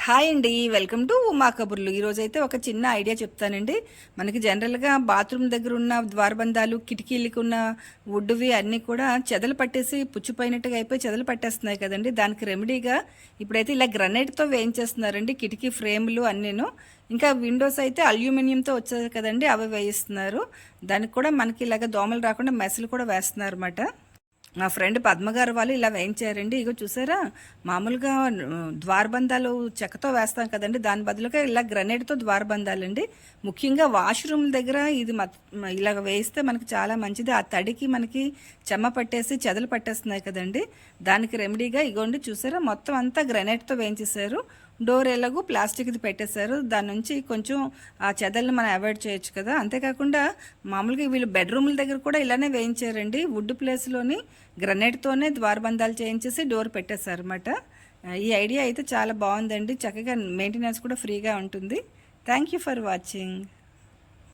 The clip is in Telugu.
హాయ్ అండి, వెల్కమ్ టు ఉమా కబుర్లు. ఈరోజైతే ఒక చిన్న ఐడియా చెప్తానండి. మనకి జనరల్గా బాత్రూమ్ దగ్గర ఉన్న ద్వారబంధాలు, కిటికీలకు ఉన్న వుడ్వి అన్నీ కూడా చెదలు పట్టేసి పుచ్చిపోయినట్టుగా అయిపోయి చెదలు పట్టేస్తున్నాయి కదండి. దానికి రెమెడీగా ఇప్పుడైతే ఇలా గ్రనైట్తో వేయించేస్తున్నారండి కిటికీ ఫ్రేములు అన్నీను. ఇంకా విండోస్ అయితే అల్యూమినియంతో వచ్చాయి కదండి, అవి వేయిస్తున్నారు. దానికి కూడా మనకి ఇలాగ దోమలు రాకుండా మెస్లు కూడా వేస్తున్నారు అన్నమాట. మా ఫ్రెండ్ పద్మగారు వాళ్ళు ఇలా వేయించారండి. ఇగో చూసారా, మామూలుగా ద్వారబంధాలు చెక్కతో వేస్తాం కదండి, దాని బదులుగా ఇలా గ్రనైట్తో ద్వారబంధాలండి. ముఖ్యంగా వాష్రూమ్ల దగ్గర ఇది ఇలాగ వేయిస్తే మనకి చాలా మంచిది. ఆ తడికి మనకి చెమ్మ పట్టేసి చెదలు పట్టేస్తున్నాయి కదండి, దానికి రెమెడీగా ఇగోండి చూసారా, మొత్తం అంతా గ్రనైట్తో వేయించేశారు. డోర్ ఎలాగూ ప్లాస్టిక్ది పెట్టేశారు. దాని నుంచి కొంచెం ఆ చెదల్ని మనం అవాయిడ్ చేయొచ్చు కదా. అంతేకాకుండా మామూలుగా వీళ్ళు బెడ్రూమ్ల దగ్గర కూడా ఇలానే వేయించారండి. వుడ్ ప్లేస్లోని గ్రనైట్తోనే ద్వారబంధాలు చేయించేసి డోర్ పెట్టేశారు అనమాట. ఈ ఐడియా అయితే చాలా బాగుందండి. చక్కగా మెయింటెనెన్స్ కూడా ఫ్రీగా ఉంటుంది. Thank you for watching.